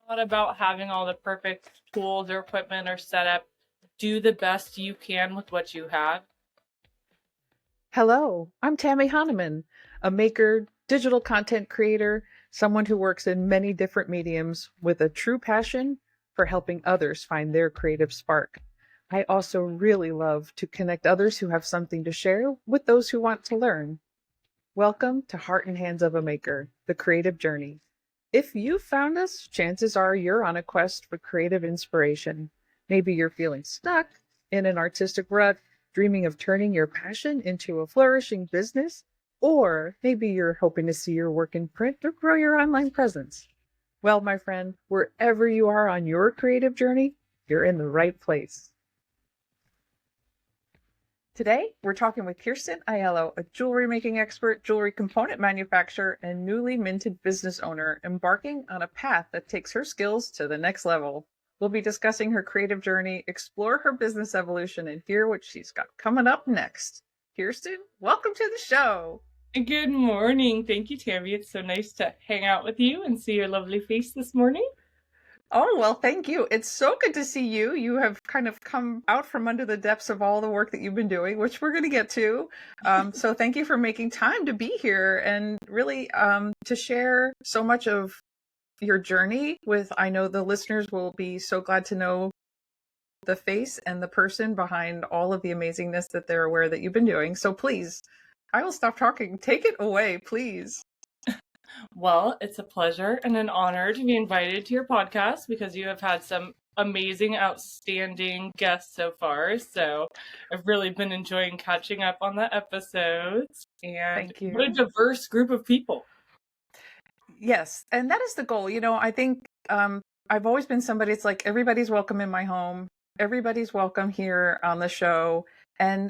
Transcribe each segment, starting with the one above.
Not about having all the perfect tools or equipment or setup. Do the best you can with what you have. Hello, I'm Tammy Hahnemann, a maker, digital content creator, someone who works in many different mediums with a true passion for helping others find their creative spark. I also really love to connect others who have something to share with those who want to learn. Welcome to Heart and Hands of a Maker, the creative journey. If you've found us, chances are you're on a quest for creative inspiration. Maybe you're feeling stuck in an artistic rut, dreaming of turning your passion into a flourishing business, or maybe you're hoping to see your work in print or grow your online presence. Well, my friend, wherever you are on your creative journey, you're in the right place. Today, we're talking with Kierston Aiello, a jewelry making expert, jewelry component manufacturer, and newly minted business owner, embarking on a path that takes her skills to the next level. We'll be discussing her creative journey, explore her business evolution, and hear what she's got coming up next. Kierston, welcome to the show. Good morning. Thank you, Tammy. It's so nice to hang out with you and see your lovely face this morning. Oh, well, thank you. It's so good to see you. You have kind of come out from under the depths of all the work that you've been doing, which we're going to get to. So thank you for making time to be here and really to share so much of your journey with, I know the listeners will be so glad to know the face and the person behind all of the amazingness that they're aware that you've been doing. So please, I will stop talking. Take it away, please. Well, it's a pleasure and an honor to be invited to your podcast because you have had some amazing, outstanding guests so far. So I've really been enjoying catching up on the episodes. And Thank you. What a diverse group of people. Yes, and that is the goal. You know, I think I've always been somebody, it's like everybody's welcome in my home. Everybody's welcome here on the show. And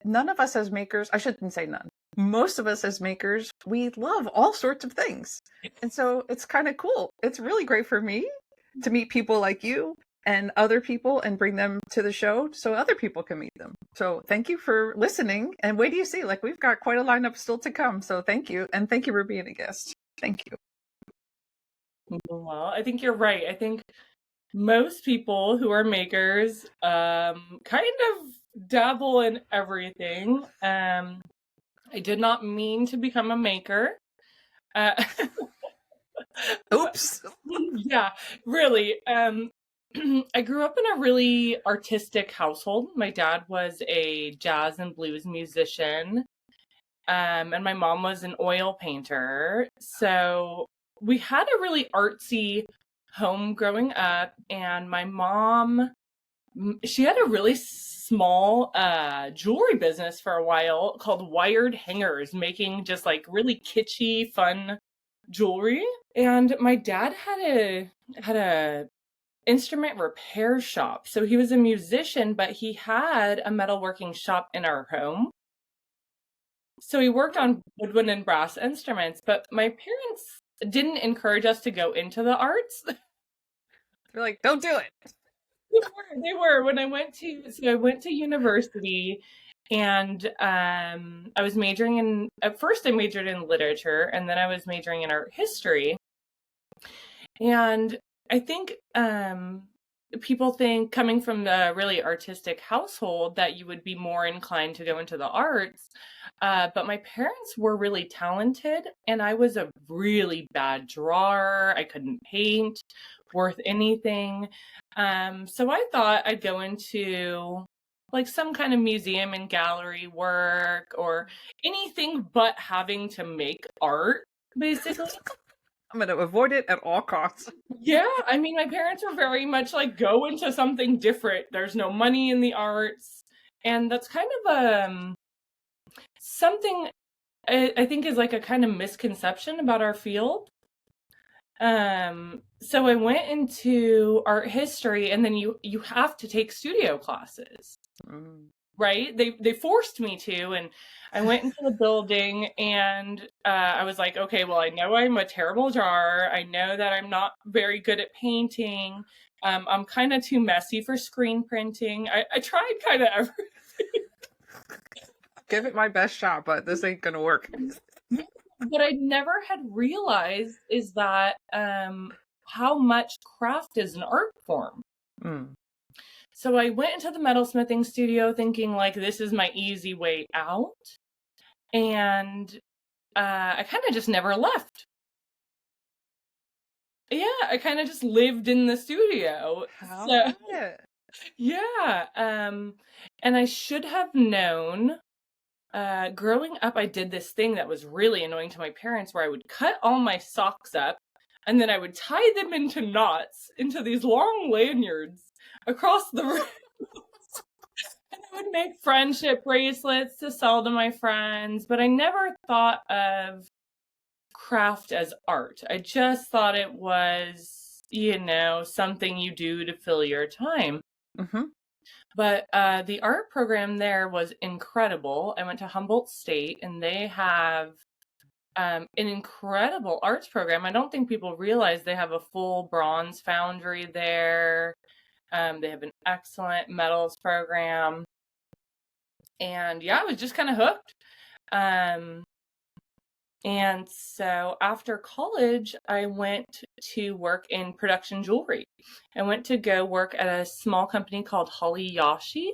none of us as makers, I shouldn't say none. Most of us as makers, we love all sorts of things. And so it's kind of cool. It's really great for me to meet people like you and other people and bring them to the show so other people can meet them. So thank you for listening. And wait do you see, like we've got quite a lineup still to come. So thank you. And thank you for being a guest. Thank you. Well, I think you're right. I think most people who are makers kind of dabble in everything. I did not mean to become a maker. Oops. Yeah, really. I grew up in a really artistic household. My dad was a jazz and blues musician, and my mom was an oil painter. So we had a really artsy home growing up, and my mom, she had a really small jewelry business for a while called Wired Hangers, making just like really kitschy, fun jewelry. And my dad had a instrument repair shop. So he was a musician, but he had a metalworking shop in our home. So he worked on woodwind and brass instruments, but my parents didn't encourage us to go into the arts. They're like, don't do it. They were. When I went to university, and I was majoring in, at first I majored in literature, and then I was majoring in art history. And I think people think, coming from a really artistic household, that you would be more inclined to go into the arts. But my parents were really talented, and I was a really bad drawer. I couldn't paint worth anything. So I thought I'd go into like some kind of museum and gallery work or anything but having to make art, basically. I'm going to avoid it at all costs. Yeah, I mean, my parents were very much like, go into something different. There's no money in the arts. And that's kind of something I think is like a kind of misconception about our field. So I went into art history, and then you have to take studio classes. Right? They forced me to, and I went into the building, and I was like, okay, well, I know I'm a terrible drawer. I know that I'm not very good at painting. I'm kind of too messy for screen printing. I tried kind of everything. Give it my best shot, but this ain't gonna work. What I never had realized is that how much craft is an art form. So I went into the metalsmithing studio thinking like, this is my easy way out. And I kind of just never left. Yeah, I kind of just lived in the studio. How So, about it? yeah. And I should have known, growing up, I did this thing that was really annoying to my parents where I would cut all my socks up and then I would tie them into knots into these long lanyards across the room. And I would make friendship bracelets to sell to my friends, but I never thought of craft as art. I just thought it was, something you do to fill your time. But the art program there was incredible. I went to Humboldt State, and they have an incredible arts program. I don't think people realize they have a full bronze foundry there. They have an excellent metals program. And yeah, I was just kind of hooked. And so after college, I went to work in production jewelry. I went to go work at a small company called Yashi.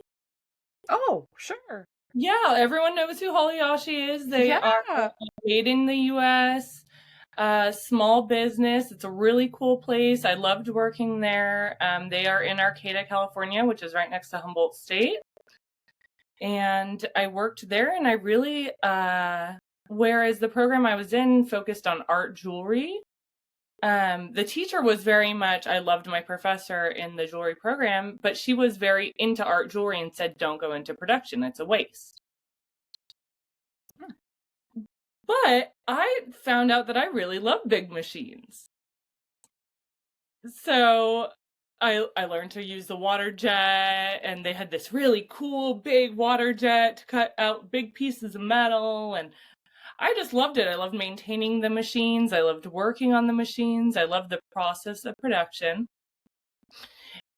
Oh, sure. Yeah, everyone knows who Yashi is. They are made in the U.S., small business. It's a really cool place. I loved working there. They are in Arcata, California, which is right next to Humboldt State. And I worked there, and I really... whereas the program I was in focused on art jewelry, the teacher was very much, I loved my professor in the jewelry program, but she was very into art jewelry and said, don't go into production. It's a waste. But I found out that I really love big machines. So I learned to use the water jet, and they had this really cool big water jet to cut out big pieces of metal, and I just loved it. I loved maintaining the machines. I loved working on the machines. I loved the process of production.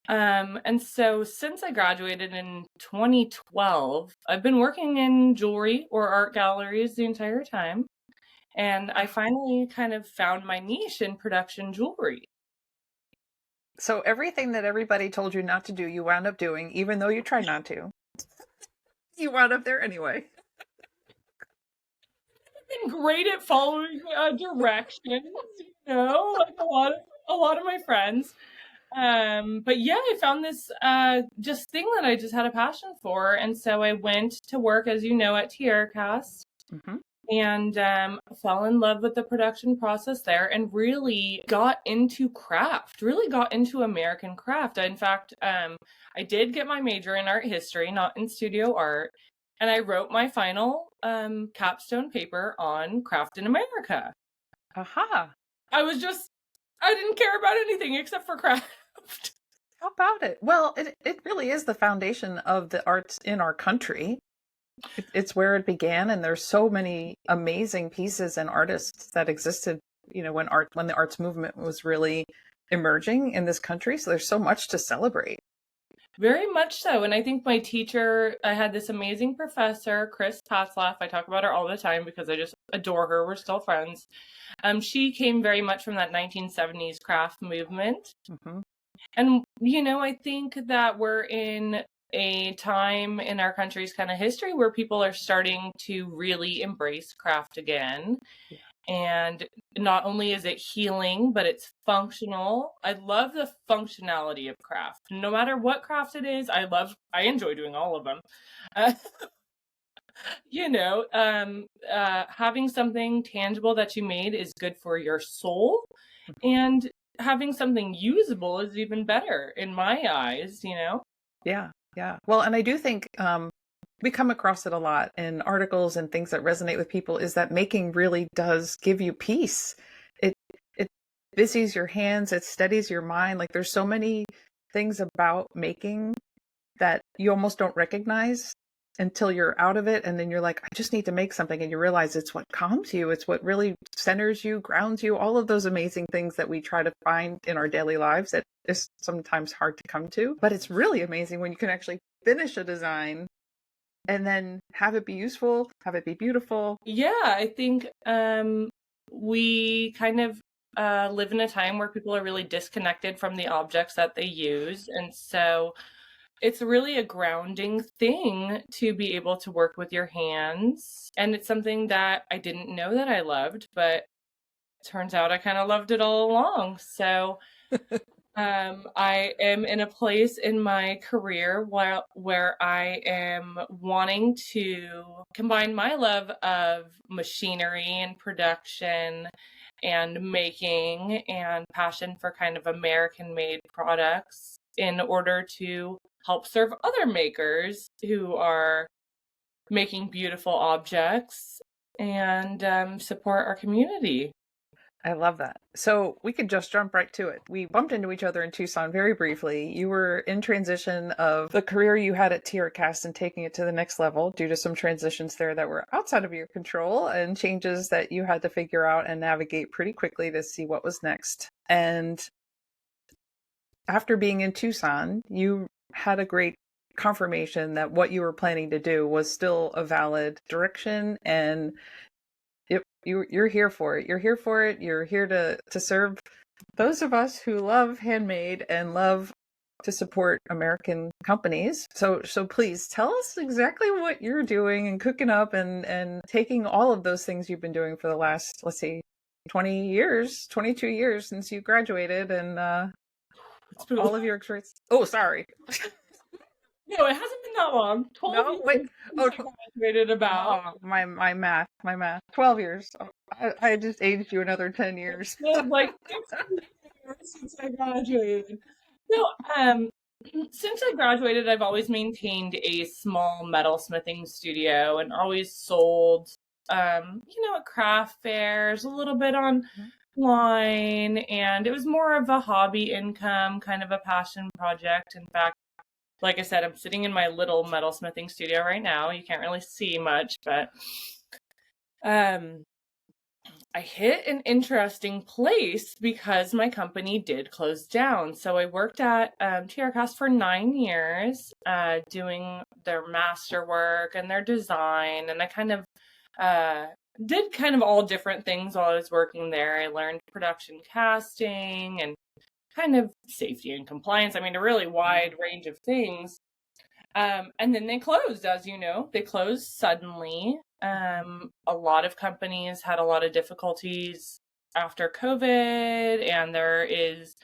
And so since I graduated in 2012, I've been working in jewelry or art galleries the entire time. And I finally kind of found my niche in production jewelry. So everything that everybody told you not to do, you wound up doing, even though you tried not to. You wound up there anyway. Been great at following directions, like a lot of my friends. But yeah, I found this just thing that I just had a passion for, and so I went to work, as you know, at Tiercast, and fell in love with the production process there, and really got into craft. Really got into American craft. In fact, I did get my major in art history, not in studio art. And I wrote my final capstone paper on craft in America. Aha. I didn't care about anything except for craft. How about it? Well, it really is the foundation of the arts in our country. It's where it began, and there's so many amazing pieces and artists that existed, when the arts movement was really emerging in this country. So there's so much to celebrate. Very much so. And I think my teacher, I had this amazing professor, Chris Patzlaff. I talk about her all the time because I just adore her. We're still friends. She came very much from that 1970s craft movement. And, I think that we're in a time in our country's kind of history where people are starting to really embrace craft again. And not only is it healing, but it's functional. I love the functionality of craft. No matter what craft it is, I enjoy doing all of them. Having something tangible that you made is good for your soul. And having something usable is even better in my eyes, Yeah. Well, and I do think we come across it a lot in articles and things that resonate with people, is that making really does give you peace. It busies your hands, it steadies your mind. Like, there's so many things about making that you almost don't recognize until you're out of it, and then you're like, I just need to make something, and you realize it's what calms you, it's what really centers you, grounds you, all of those amazing things that we try to find in our daily lives that is sometimes hard to come to. But it's really amazing when you can actually finish a design and then have it be useful, have it be beautiful. Yeah, I think we kind of live in a time where people are really disconnected from the objects that they use. And so it's really a grounding thing to be able to work with your hands. And it's something that I didn't know that I loved, but turns out I kind of loved it all along. So I am in a place in my career where I am wanting to combine my love of machinery and production and making and passion for kind of American made products in order to help serve other makers who are making beautiful objects and support our community. I love that. So we could just jump right to it. We bumped into each other in Tucson very briefly. You were in transition of the career you had at Kierston and taking it to the next level due to some transitions there that were outside of your control and changes that you had to figure out and navigate pretty quickly to see what was next. And after being in Tucson, you had a great confirmation that what you were planning to do was still a valid direction, and you're here for it. You're here for it. You're here to serve those of us who love handmade and love to support American companies. So please tell us exactly what you're doing and cooking up and taking all of those things you've been doing for the last, let's see, 20 years, 22 years since you graduated, and all of your experience. Oh, sorry. No, it hasn't been that long. 12 No, years wait. I graduated about. Oh, my math. 12 years. Oh, I just aged you another 10 years. Like 16 years since I graduated. No, since I graduated, I've always maintained a small metalsmithing studio and always sold, at craft fairs, a little bit online, and it was more of a hobby income, kind of a passion project. In fact, like I said, I'm sitting in my little metalsmithing studio right now. You can't really see much, but I hit an interesting place because my company did close down. So I worked at TRCast for 9 years, doing their masterwork and their design, and I kind of did kind of all different things while I was working there. I learned production casting and kind of safety and compliance. I mean, a really wide range of things. And then they closed, as you know. They closed suddenly. A lot of companies had a lot of difficulties after COVID, and there is,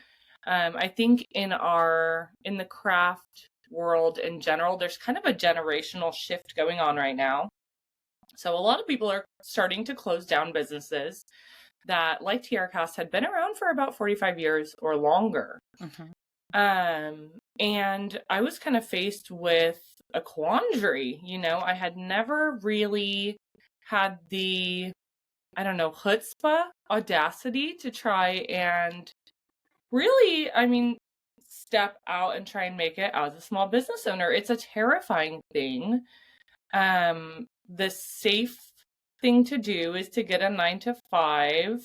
I think in the craft world in general, there's kind of a generational shift going on right now. So a lot of people are starting to close down businesses that, like TRCast, had been around for about 45 years or longer. Mm-hmm. And I was kind of faced with a quandary. I had never really had the, chutzpah, audacity to try and really, step out and try and make it as a small business owner. It's a terrifying thing. The safe thing to do is to get a 9-to-5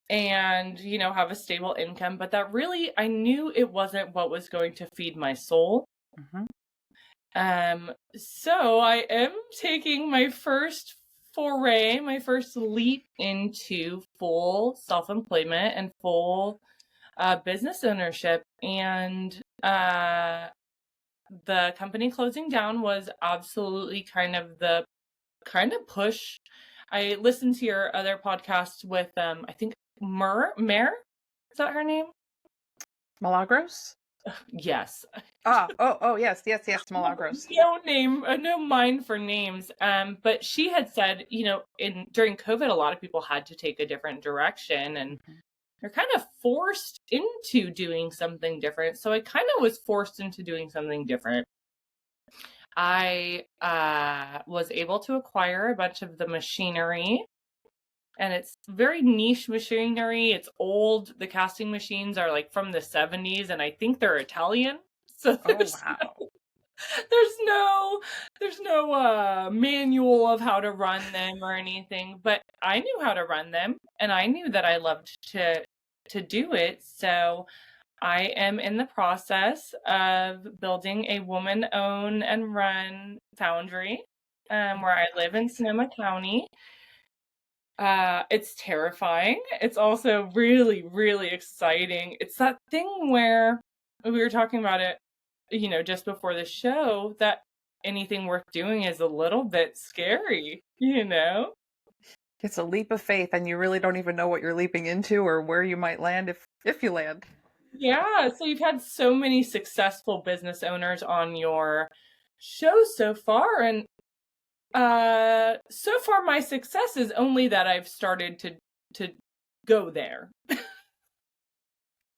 and, have a stable income. But that really, I knew it wasn't what was going to feed my soul. Mm-hmm. So I am taking my first foray, my first leap into full self-employment and full business ownership. And the company closing down was absolutely kind of push. I listened to your other podcast with I think Mare, is that her name? Milagros? Yes. Yes, Milagros. No mind for names. But she had said, during COVID, a lot of people had to take a different direction, and you're kind of forced into doing something different. So I kind of was forced into doing something different. I was able to acquire a bunch of the machinery, and it's very niche machinery. It's old. The casting machines are like from the 70s, and I think they're Italian. So there's no manual of how to run them or anything, but I knew how to run them, and I knew that I loved to do it. So I am in the process of building a woman-owned and run foundry where I live in Sonoma County. It's terrifying. It's also really, really exciting. It's that thing where we were talking about it, just before the show, that anything worth doing is a little bit scary, It's a leap of faith, and you really don't even know what you're leaping into or where you might land if you land. Yeah, so you've had so many successful business owners on your show so far, and so far my success is only that I've started to go there.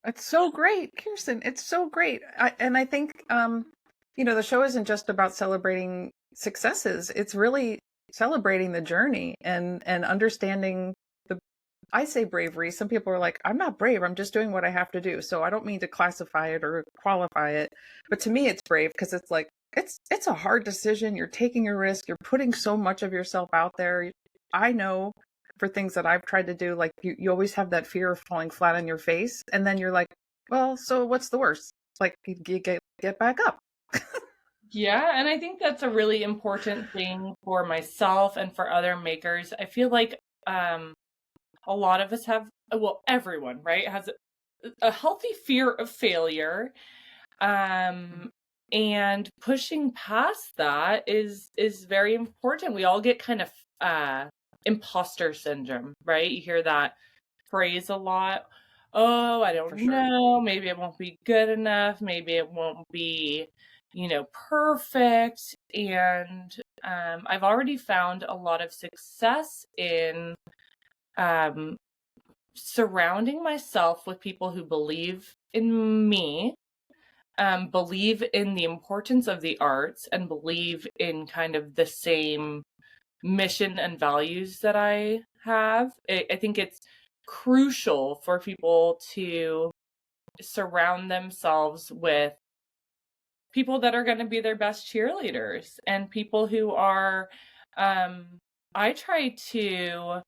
It's so great, Kierston. It's so great. I think, the show isn't just about celebrating successes. It's really celebrating the journey and understanding I say bravery. Some people are like, I'm not brave. I'm just doing what I have to do. So I don't mean to classify it or qualify it. But to me, it's brave because it's like, it's a hard decision. You're taking a risk. You're putting so much of yourself out there. I know for things that I've tried to do, like you always have that fear of falling flat on your face. And then you're like, well, so what's the worst? Like you get back up. Yeah, and I think that's a really important thing for myself and for other makers. I feel like a lot of us have, well, everyone, right, has a healthy fear of failure. And pushing past that is very important. We all get kind of imposter syndrome, right? You hear that phrase a lot. Oh, I don't know. Maybe it won't be good enough. Maybe it won't be, perfect. And I've already found a lot of success in surrounding myself with people who believe in me, believe in the importance of the arts, and believe in kind of the same mission and values that I have. I think it's crucial for people to surround themselves with people that are going to be their best cheerleaders and people who are, I try to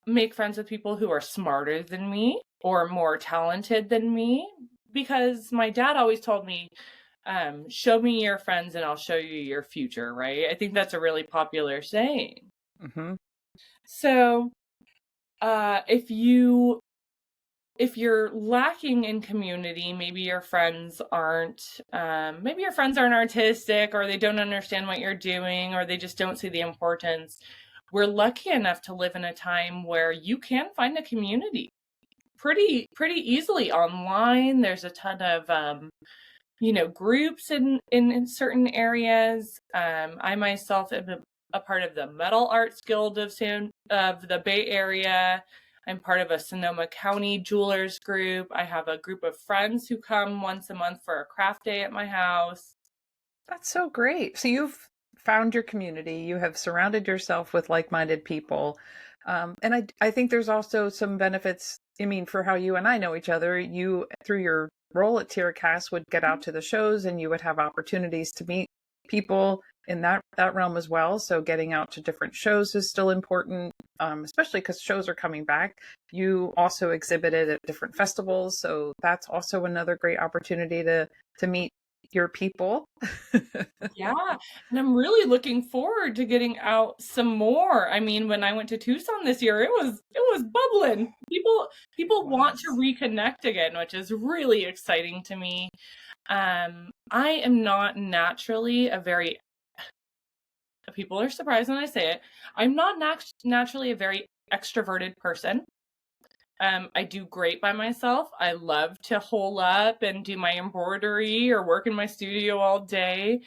make friends with people who are smarter than me or more talented than me, because my dad always told me, show me your friends and I'll show you your future, right? I think that's a really popular saying. Mm-hmm. So if you're lacking in community, maybe your friends aren't artistic, or they don't understand what you're doing, or they just don't see the importance. We're lucky enough to live in a time where you can find a community pretty easily online. There's a ton of groups in certain areas. I myself am a part of the Metal Arts Guild of the Bay Area. I'm part of a Sonoma County jewelers group. I have a group of friends who come once a month for a craft day at my house. That's so great. So you've found your community. You have surrounded yourself with like-minded people. And I think there's also some benefits. I mean, for how you and I know each other, you, through your role at Tiercast, would get out to the shows and you would have opportunities to meet people in that realm as well. So getting out to different shows is still important, especially because shows are coming back. You also exhibited at different festivals. So that's also another great opportunity to meet your people. Yeah, and I'm really looking forward to getting out some more. I mean, when I went to Tucson this year, it was bubbling. People want to reconnect again, which is really exciting to me. I am not naturally people are surprised when I say it. I'm not naturally a very extroverted person. I do great by myself. I love to hole up and do my embroidery or work in my studio all day.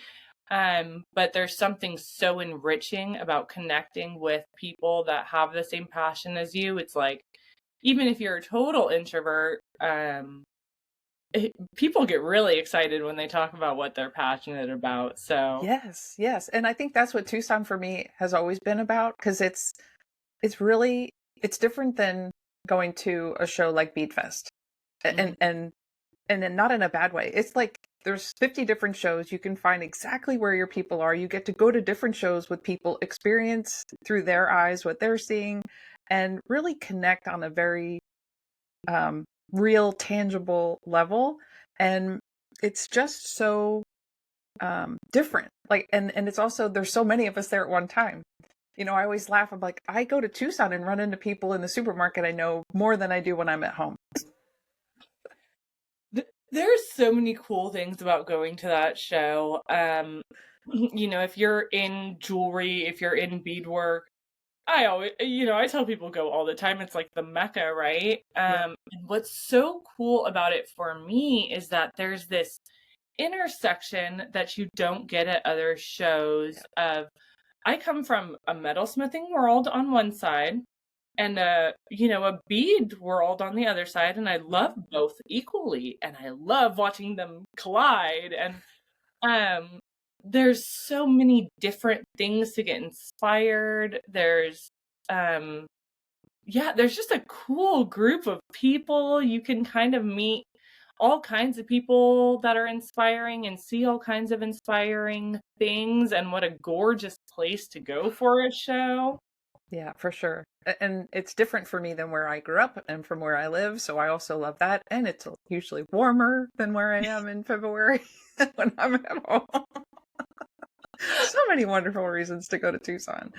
But there's something so enriching about connecting with people that have the same passion as you. It's like, even if you're a total introvert, people get really excited when they talk about what they're passionate about. So yes. And I think that's what Tucson for me has always been about, because it's different than going to a show like Beadfest. Mhm. And then not in a bad way. It's like there's 50 different shows. You can find exactly where your people are. You get to go to different shows with people, experience through their eyes what they're seeing, and really connect on a very real, tangible level. And it's just so different. Like, and it's also, there's so many of us there at one time. I always laugh. I'm like, I go to Tucson and run into people in the supermarket I know more than I do when I'm at home. There's so many cool things about going to that show. If you're in jewelry, if you're in beadwork, I always, I tell people go all the time. It's like the Mecca, right? And what's so cool about it for me is that there's this intersection that you don't get at other shows of, I come from a metalsmithing world on one side and a bead world on the other side, and I love both equally, and I love watching them collide. And there's so many different things to get inspired. There's there's just a cool group of people. You can kind of meet all kinds of people that are inspiring and see all kinds of inspiring things, and what a gorgeous place to go for a show. Yeah, for sure. And it's different for me than where I grew up and from where I live. So I also love that. And it's usually warmer than where I am in February when I'm at home. So many wonderful reasons to go to Tucson.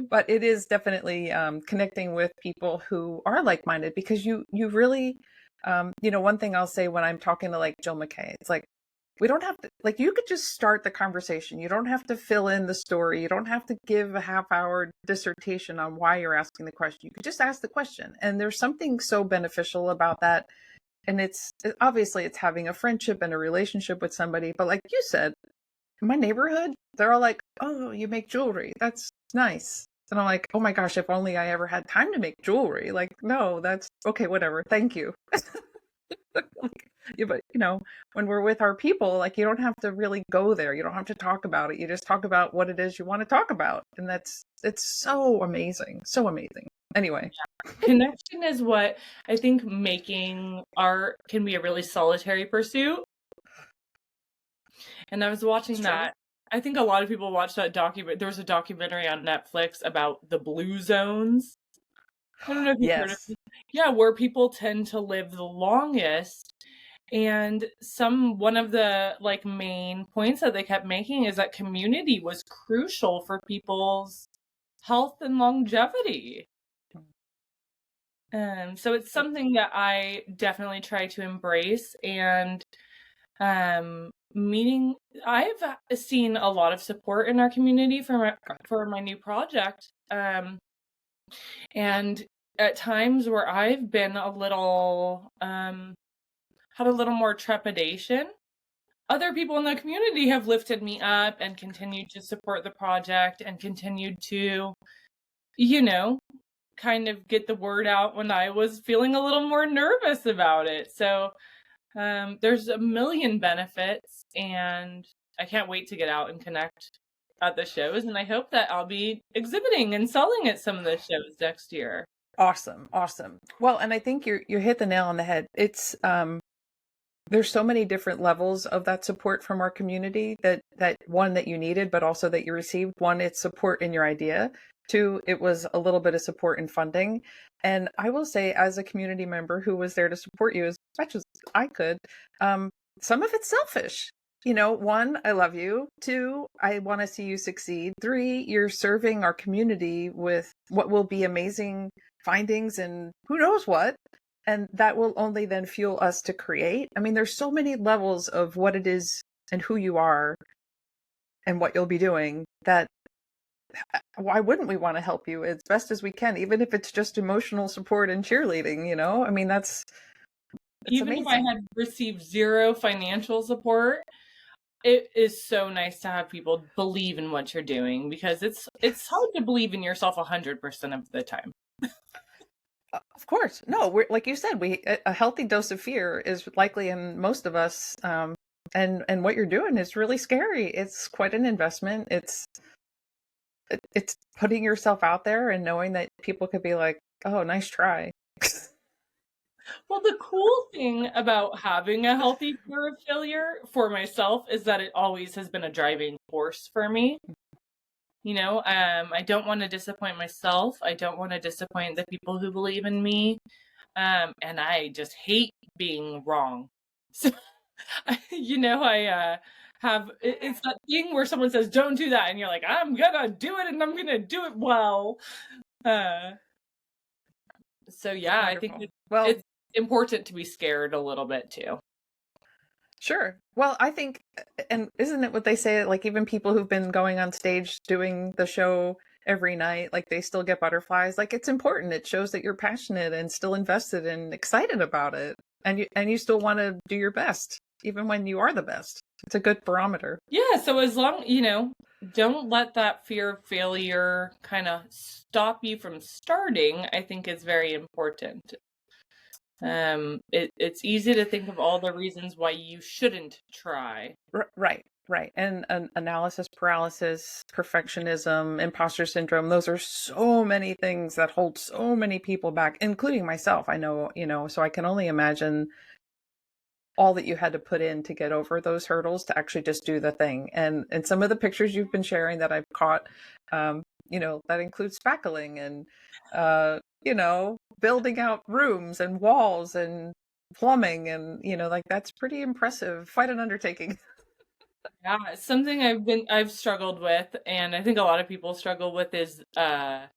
But it is definitely connecting with people who are like-minded, because you really, one thing I'll say when I'm talking to like Jill McKay, it's like, we don't have to, like, you could just start the conversation. You don't have to fill in the story. You don't have to give a half-hour dissertation on why you're asking the question. You could just ask the question. And there's something so beneficial about that. And it's obviously it's having a friendship and a relationship with somebody. But like you said, in my neighborhood, they're all like, oh, you make jewelry. That's nice. And I'm like, oh my gosh, if only I ever had time to make jewelry. Like, no, that's okay, whatever. Thank you. Yeah, but when we're with our people, like, you don't have to really go there. You don't have to talk about it. You just talk about what it is you want to talk about. And it's so amazing. So amazing. Anyway. Connection is what I think making art can be a really solitary pursuit. And I was watching that. I think a lot of people watch that document. There was a documentary on Netflix about the blue zones. I don't know if you've heard of it. Yeah, where people tend to live the longest. And one of the like main points that they kept making is that community was crucial for people's health and longevity. So it's something that I definitely try to embrace. And I've seen a lot of support in our community for my new project. And at times where I've been a little had a little more trepidation, other people in the community have lifted me up and continued to support the project and continued to, kind of get the word out when I was feeling a little more nervous about it. So there's a million benefits, and I can't wait to get out and connect at the shows. And I hope that I'll be exhibiting and selling at some of the shows next year. Awesome. Well, and I think you hit the nail on the head. It's there's so many different levels of that support from our community, that one, that you needed, but also that you received. One, it's support in your idea. Two, it was a little bit of support in funding. And I will say, as a community member who was there to support you as much as I could, some of it's selfish. One, I love you. Two, I want to see you succeed. Three, you're serving our community with what will be amazing findings and who knows what. And that will only then fuel us to create. I mean, there's so many levels of what it is and who you are and what you'll be doing, that why wouldn't we want to help you as best as we can, even if it's just emotional support and cheerleading, I mean, it's even amazing. If I had received zero financial support, it is so nice to have people believe in what you're doing, because it's hard to believe in yourself 100% of the time. Of course. No, we're, like you said, a healthy dose of fear is likely in most of us. And what you're doing is really scary. It's quite an investment. It's putting yourself out there and knowing that people could be like, oh, nice try. Well, the cool thing about having a healthy fear of failure for myself is that it always has been a driving force for me. I don't want to disappoint myself. I don't want to disappoint the people who believe in me. And I just hate being wrong. So, I it's that thing where someone says, don't do that. And you're like, I'm gonna do it and I'm gonna do it well. So yeah, I think it's important to be scared a little bit too. Sure. Well, I think, and isn't it what they say, like even people who've been going on stage doing the show every night, like they still get butterflies. Like it's important. It shows that you're passionate and still invested and excited about it. And you still want to do your best, even when you are the best. It's a good barometer. Yeah. So as long, don't let that fear of failure kind of stop you from starting, I think is very important. It's easy to think of all the reasons why you shouldn't try. Right. And analysis paralysis, perfectionism, imposter syndrome, those are so many things that hold so many people back, including myself. I know, so I can only imagine all that you had to put in to get over those hurdles to actually just do the thing. And some of the pictures you've been sharing that I've caught, that includes spackling and, building out rooms and walls and plumbing and, like that's pretty impressive. Quite an undertaking. Yeah, something I've struggled with, and I think a lot of people struggle with is that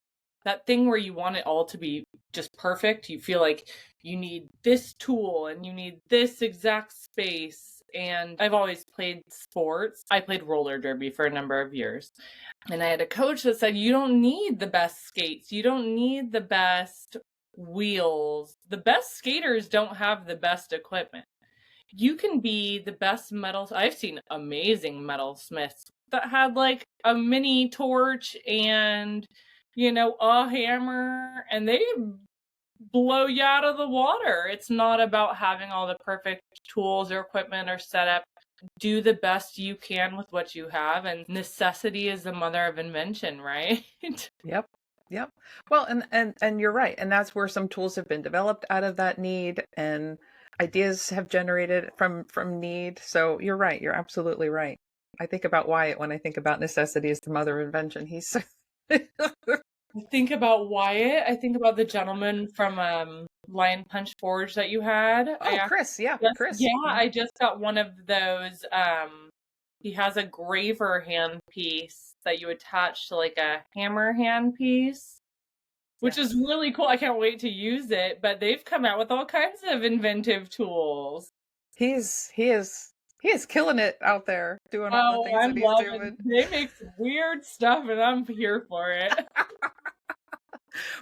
thing where you want it all to be just perfect. You feel like you need this tool and you need this exact space. And I've always played sports. I played roller derby for a number of years. And I had a coach that said, you don't need the best skates. You don't need the best wheels. The best skaters don't have the best equipment. You can be the best I've seen amazing metalsmiths that had like a mini torch and, a hammer, and they blow you out of the water. It's not about having all the perfect tools or equipment or setup. Do the best you can with what you have, and necessity is the mother of invention, right? Yep. Well, and you're right. And that's where some tools have been developed out of that need, and ideas have generated from need. So you're right. You're absolutely right. I think about Wyatt when I think about necessity as the mother of invention. He's I think about Wyatt. I think about the gentleman from Lion Punch Forge that you had. Chris. Yeah, Chris. Yeah, I just got one of those. He has a graver handpiece that you attach to like a hammer handpiece, which is really cool. I can't wait to use it. But they've come out with all kinds of inventive tools. He is killing it out there doing all the things that he's doing. They make weird stuff, and I'm here for it.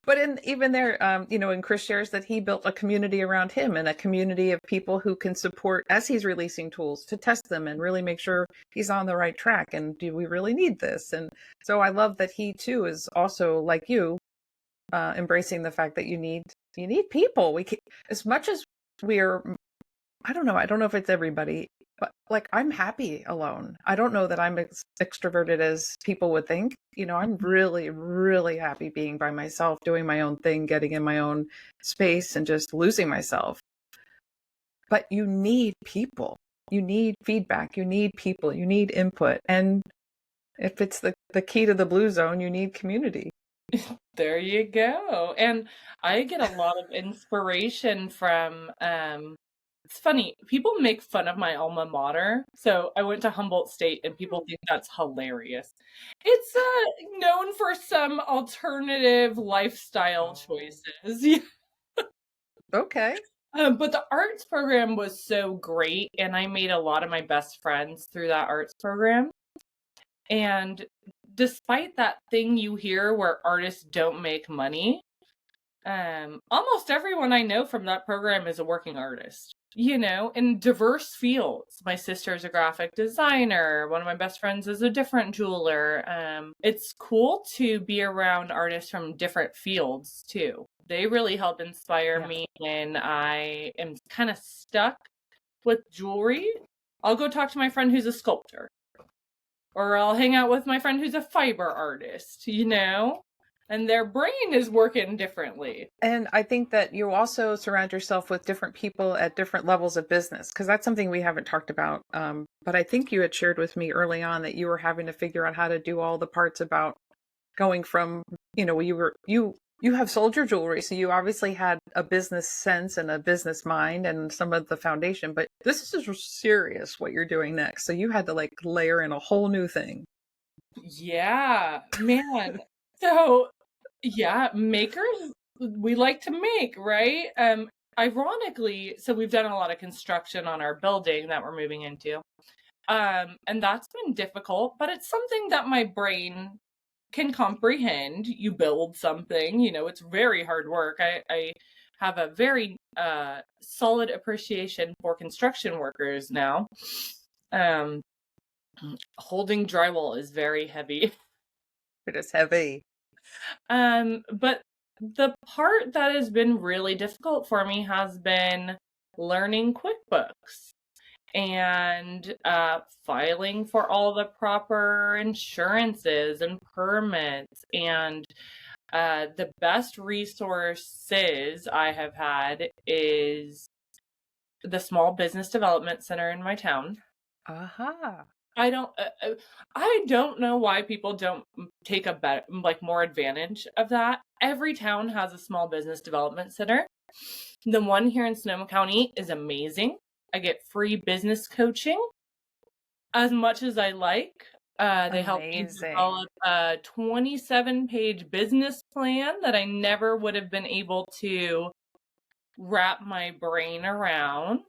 But even there, and Chris shares that he built a community around him and a community of people who can support as he's releasing tools to test them and really make sure he's on the right track. And do we really need this? And so I love that he too is also like you, embracing the fact that you need people. We can, as much as we're, I don't know if it's everybody, but like I'm happy alone. I don't know that I'm as extroverted as people would think. I'm really, really happy being by myself, doing my own thing, getting in my own space and just losing myself. But you need people. You need feedback. You need people. You need input. And if it's the key to the blue zone, you need community. There you go. And I get a lot of inspiration from it's funny, people make fun of my alma mater. So I went to Humboldt State and people think that's hilarious. It's known for some alternative lifestyle choices. Okay. But the arts program was so great, and I made a lot of my best friends through that arts program. And despite that thing you hear where artists don't make money, almost everyone I know from that program is a working artist. In diverse fields. My sister's a graphic designer. One of my best friends is a different jeweler. It's cool to be around artists from different fields too. They really help inspire me when I am kind of stuck with jewelry. I'll go talk to my friend who's a sculptor. Or I'll hang out with my friend who's a fiber artist, and their brain is working differently. And I think that you also surround yourself with different people at different levels of business, because that's something we haven't talked about. But I think you had shared with me early on that you were having to figure out how to do all the parts about going from, you you have sold your jewelry, so you obviously had a business sense and a business mind and some of the foundation, but this is serious what you're doing next. So you had to like layer in a whole new thing. Yeah, man. So, yeah, makers, we like to make, right? Ironically, so we've done a lot of construction on our building that we're moving into. And that's been difficult, but it's something that my brain can comprehend. You build something, it's very hard work. I have a very solid appreciation for construction workers now. Holding drywall is very heavy. It is heavy. But the part that has been really difficult for me has been learning QuickBooks and filing for all the proper insurances and permits. And the best resources I have had is the Small Business Development Center in my town. Aha. I don't know why people don't take more advantage of that. Every town has a small business development center. The one here in Sonoma County is amazing. I get free business coaching as much as I like. They help me develop a 27-page business plan that I never would have been able to wrap my brain around.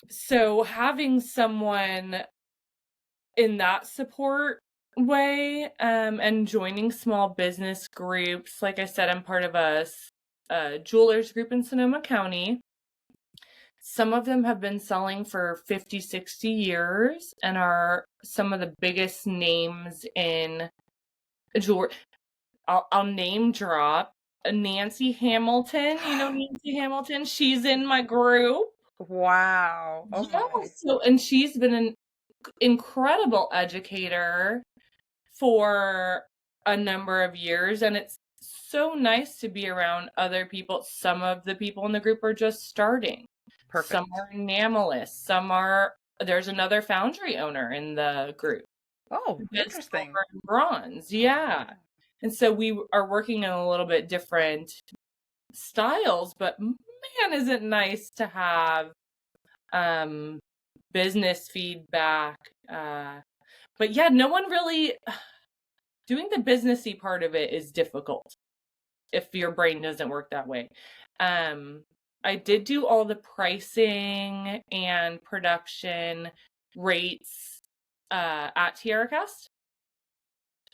So having someone in that support way, and joining small business groups, like I said, I'm part of a jewelers group in Sonoma County. Some of them have been selling for 50, 60 years and are some of the biggest names in jewelry. I'll name drop Nancy Hamilton. You know Nancy Hamilton? She's in my group. Wow. Oh yeah. And she's been an incredible educator for a number of years, and it's so nice to be around other people. Some of the people in the group are just starting. Perfect. Some are enamelists. There's another Foundry owner in the group. Oh, interesting. Silver and bronze, yeah. And so we are working in a little bit different styles, but man, is it nice to have business feedback. But yeah, no one really doing the businessy part of it is difficult if your brain doesn't work that way. I did do all the pricing and production rates at TierraCast.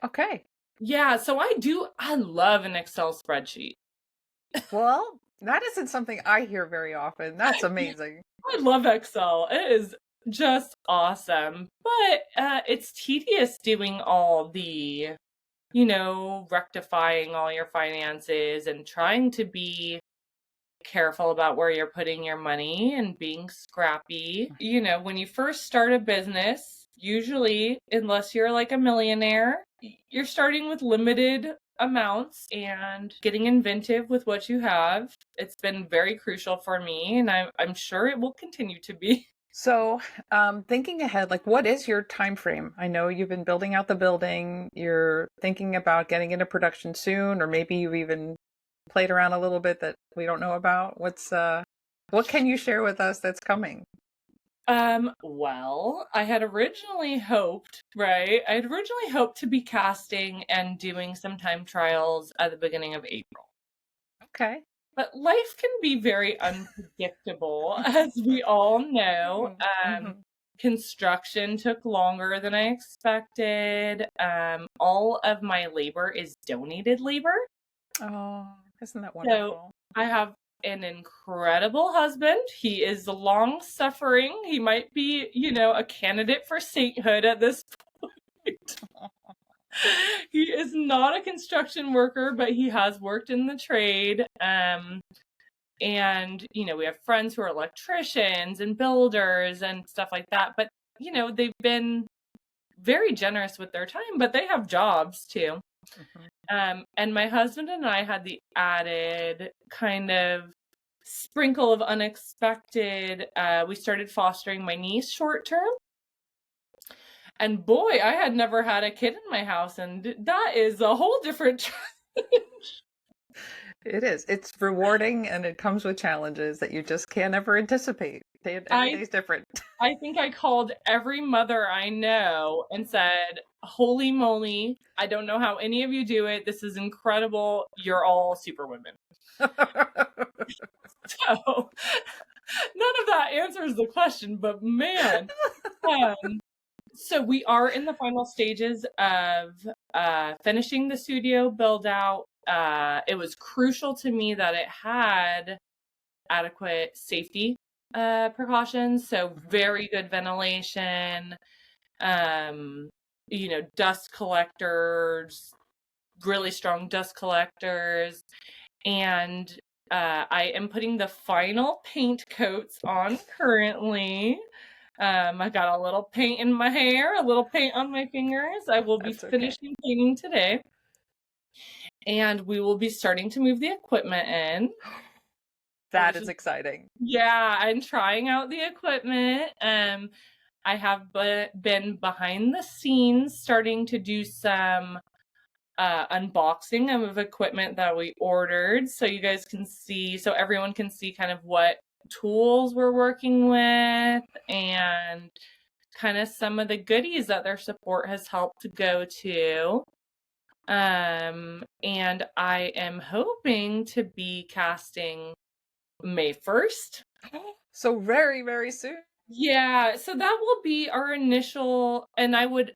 Okay. Yeah, so I love an Excel spreadsheet. Well, that isn't something I hear very often. That's amazing. I love Excel. It is just awesome. But it's tedious doing all the, rectifying all your finances and trying to be careful about where you're putting your money and being scrappy. When you first start a business, usually, unless you're like a millionaire, you're starting with limited amounts and getting inventive with what you have. It's been very crucial for me, and I'm sure it will continue to be. So, thinking ahead, like what is your time frame? I know you've been building out the building. You're thinking about getting into production soon, or maybe you've even played around a little bit that we don't know about. What can you share with us that's coming? Well, I had originally hoped to be casting and doing some time trials at the beginning of April. Okay. But life can be very unpredictable, as we all know. Construction took longer than I expected. All of my labor is donated labor. Oh, isn't that wonderful? So I have an incredible husband. He is long-suffering. He might be, a candidate for sainthood at this point. He is not a construction worker, but he has worked in the trade. And, we have friends who are electricians and builders and stuff like that. But, they've been very generous with their time, but they have jobs too. And my husband and I had the added kind of sprinkle of unexpected. We started fostering my niece short term. And boy, I had never had a kid in my house, and that is a whole different challenge. It is. It's rewarding and it comes with challenges that you just can't ever anticipate. Every day's different. I think I called every mother I know and said, holy moly, I don't know how any of you do it. This is incredible. You're all superwomen. So none of that answers the question, but man. So we are in the final stages of finishing the studio build out. It was crucial to me that it had adequate safety precautions. So very good ventilation, dust collectors, really strong dust collectors. And I am putting the final paint coats on currently. I got a little paint in my hair, a little paint on my fingers. I will be finishing painting today. And we will be starting to move the equipment in. That is exciting. Yeah, I'm trying out the equipment. I have been behind the scenes starting to do some unboxing of equipment that we ordered, so you guys can see, so everyone can see kind of what tools we're working with and kind of some of the goodies that their support has helped to go to. And I am hoping to be casting May 1st. So very, very soon. Yeah, so that will be our initial, and I would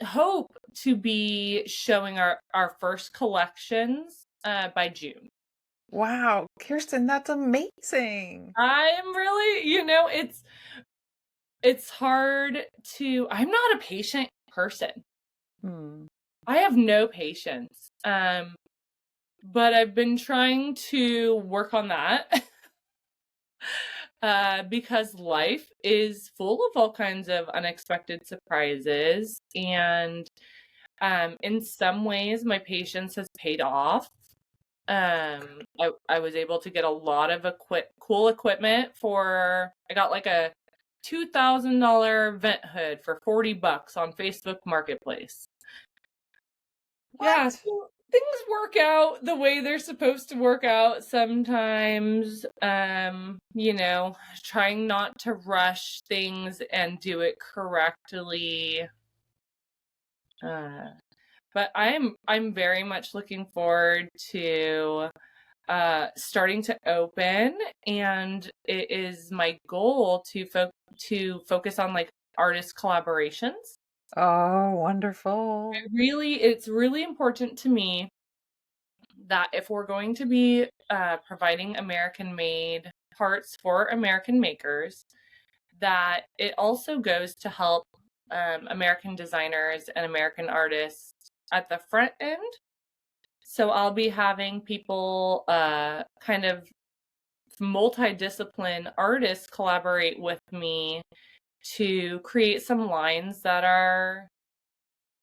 hope to be showing our first collections by June. Wow, Kierston, that's amazing. I'm really, it's hard to, I'm not a patient person. I have no patience. But I've been trying to work on that. Because life is full of all kinds of unexpected surprises, and in some ways my patience has paid off. I was able to get a lot of cool equipment I got like a $2,000 vent hood for $40 on Facebook Marketplace. What? Yeah, so things work out the way they're supposed to work out sometimes. Trying not to rush things and do it correctly. But I'm very much looking forward to starting to open, and it is my goal to focus on like artist collaborations. Oh, wonderful. It's really important to me that if we're going to be providing American-made parts for American makers, that it also goes to help American designers and American artists at the front end. So I'll be having people kind of multidiscipline artists collaborate with me to create some lines that are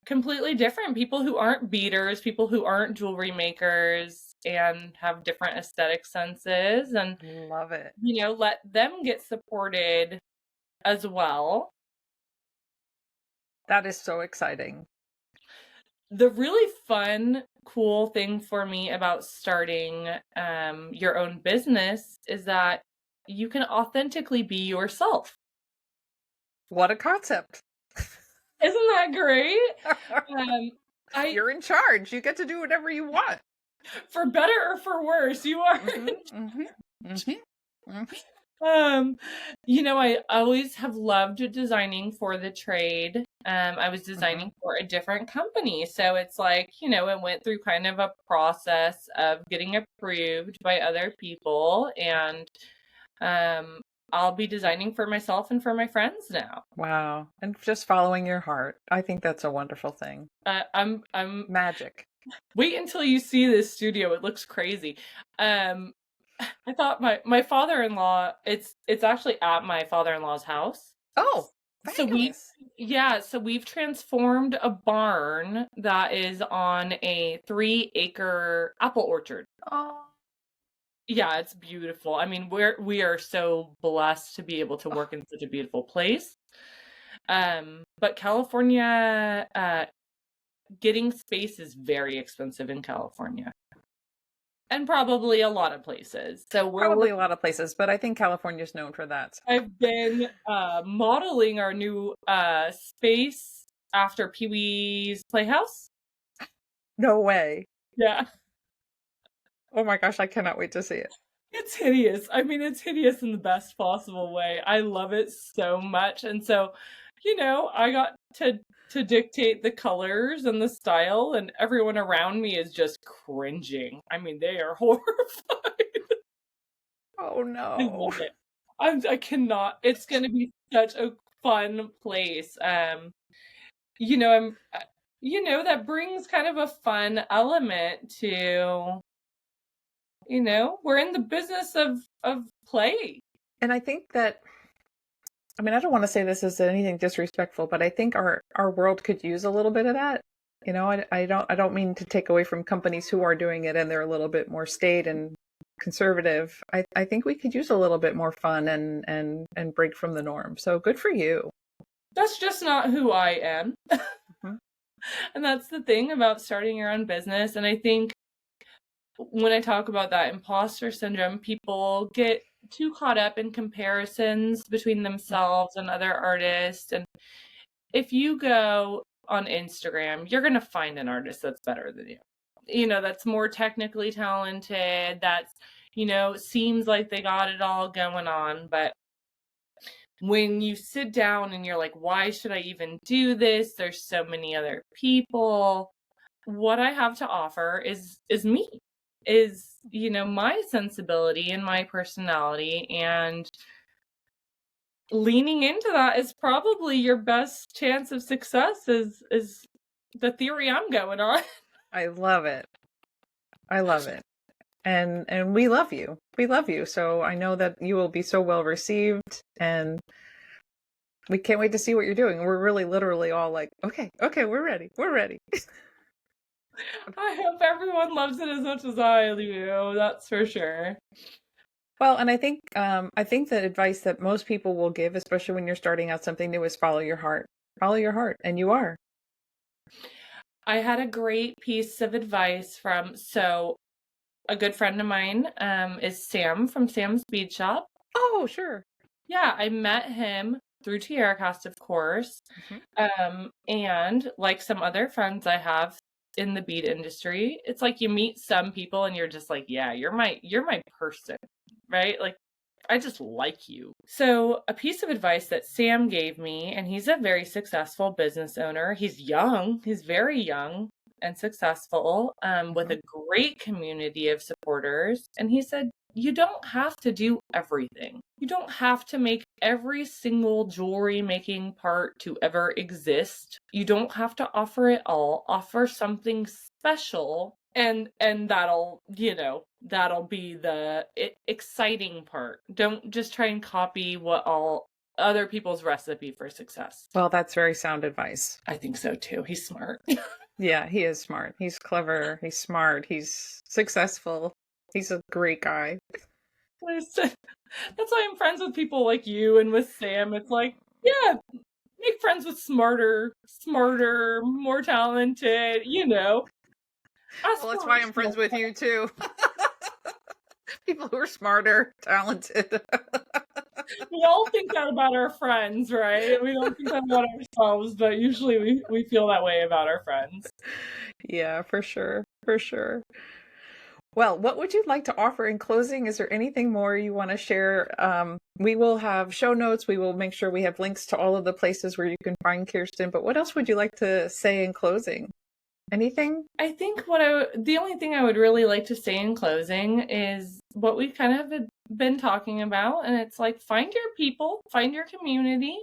completely different. People who aren't beaters, people who aren't jewelry makers and have different aesthetic senses, and love it. Let them get supported as well. That is so exciting. The really fun, cool thing for me about starting your own business is that you can authentically be yourself. What a concept. Isn't that great? You're in charge. You get to do whatever you want. For better or for worse, you are. I always have loved designing for the trade. I was designing for a different company. So it's like, it went through kind of a process of getting approved by other people. And I'll be designing for myself and for my friends now. Wow. And just following your heart. I think that's a wonderful thing. I'm magic. Wait until you see this studio. It looks crazy. I thought my father-in-law, it's actually at my father-in-law's house. Oh, fabulous. So we've transformed a barn that is on a 3-acre apple orchard. Oh. Yeah, it's beautiful. I mean, we are so blessed to be able to work in such a beautiful place. But California, getting space is very expensive in California. And probably a lot of places. So Probably a lot of places, but I think California's known for that. I've been modeling our new space after Pee-wee's Playhouse. No way. Yeah. Oh my gosh, I cannot wait to see it. It's hideous. I mean, it's hideous in the best possible way. I love it so much. And so, I got to dictate the colors and the style, and everyone around me is just cringing. I mean, they are horrified. Oh I no. love it. I cannot. It's going to be such a fun place. I'm that brings kind of a fun element to, we're in the business of play. And I think that, I mean, I don't want to say this as anything disrespectful, but I think our world could use a little bit of that. I don't mean to take away from companies who are doing it and they're a little bit more staid and conservative. I think we could use a little bit more fun and break from the norm. So good for you. That's just not who I am. Mm-hmm. And that's the thing about starting your own business. And I think when I talk about that imposter syndrome, people get too caught up in comparisons between themselves and other artists. And if you go on Instagram, you're going to find an artist that's better than you. That's more technically talented, that's, seems like they got it all going on. But when you sit down and you're like, why should I even do this? There's so many other people. What I have to offer is me, is, my sensibility and my personality, and leaning into that is probably your best chance of success, is the theory I'm going on. I love it. I love it. And we love you. We love you. So I know that you will be so well received, and we can't wait to see what you're doing. We're really literally all like, okay, we're ready. We're ready. I hope everyone loves it as much as I do. That's for sure. Well, and I think the advice that most people will give, especially when you're starting out something new, is follow your heart. Follow your heart, and you are. I had a great piece of advice from, a good friend of mine is Sam from Sam's Bead Shop. Oh, sure. Yeah, I met him through TierraCast, of course. Mm-hmm. And like some other friends I have in the bead industry, it's like you meet some people and you're just like, yeah, you're my person, right? Like, I just like you. So a piece of advice that Sam gave me, and he's a very successful business owner. He's young. He's very young and successful, with a great community of supporters. And he said, you don't have to do everything. You don't have to make every single jewelry making part to ever exist. You don't have to offer it all. Offer something special, and that'll be the exciting part. Don't just try and copy what all other people's recipe for success. Well, that's very sound advice. I think so too. He's smart. Yeah, he is smart. He's clever. He's smart. He's successful. He's a great guy. That's why I'm friends with people like you and with Sam. It's like, yeah, make friends with smarter, more talented, Well, that's why I'm friends with you too. People who are smarter, talented. We all think that about our friends, right? We don't think that about ourselves, but usually we feel that way about our friends. Yeah, for sure. For sure. Well, what would you like to offer in closing? Is there anything more you want to share? We will have show notes. We will make sure we have links to all of the places where you can find Kierston. But what else would you like to say in closing? Anything? I think the only thing I would really like to say in closing is what we kind of have been talking about. And it's like, find your people, find your community.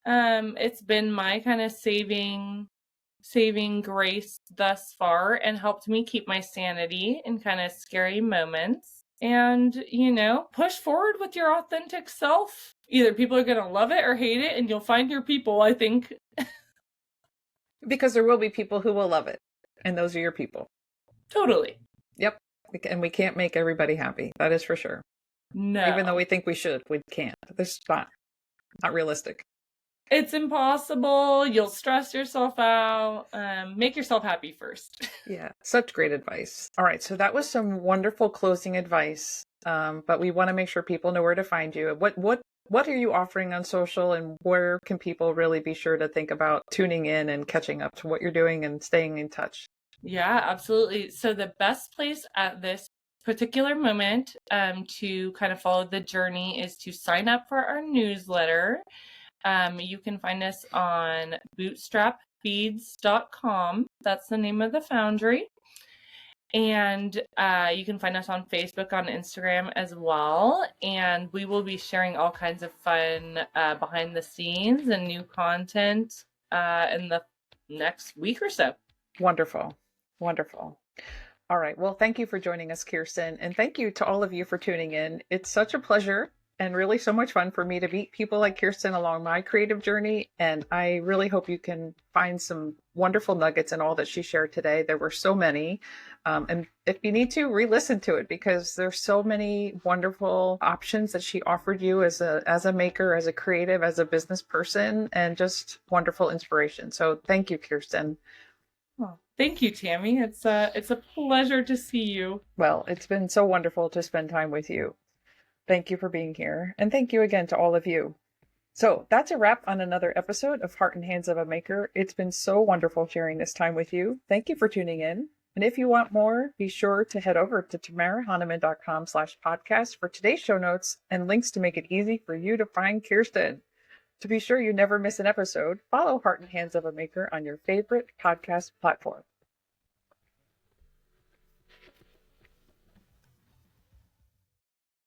It's been my kind of saving grace thus far, and helped me keep my sanity in kind of scary moments. And, push forward with your authentic self. Either people are going to love it or hate it, and you'll find your people, I think. Because there will be people who will love it, and those are your people. Totally. Yep. And we can't make everybody happy. That is for sure. No. Even though we think we should, we can't. This is not realistic. It's impossible. You'll stress yourself out. Make yourself happy first. Yeah, such great advice. All right, so that was some wonderful closing advice. But we want to make sure people know where to find you. What are you offering on social, and where can people really be sure to think about tuning in and catching up to what you're doing and staying in touch? Yeah, absolutely. So the best place at this particular moment to kind of follow the journey is to sign up for our newsletter. You can find us on bootstrapbeads.com. That's the name of the foundry. And you can find us on Facebook, on Instagram as well. And we will be sharing all kinds of fun behind the scenes and new content in the next week or so. Wonderful. Wonderful. All right. Well, thank you for joining us, Kierston. And thank you to all of you for tuning in. It's such a pleasure and really so much fun for me to meet people like Kierston along my creative journey. And I really hope you can find some wonderful nuggets in all that she shared today. There were so many. And if you need to, re-listen to it, because there's so many wonderful options that she offered you as a maker, as a creative, as a business person, and just wonderful inspiration. So thank you, Kierston. Oh, thank you, Tammy. It's a pleasure to see you. Well, it's been so wonderful to spend time with you. Thank you for being here. And thank you again to all of you. So that's a wrap on another episode of Heart and Hands of a Maker. It's been so wonderful sharing this time with you. Thank you for tuning in. And if you want more, be sure to head over to tamarahanneman.com/podcast for today's show notes and links to make it easy for you to find Kierston. To be sure you never miss an episode, follow Heart and Hands of a Maker on your favorite podcast platform.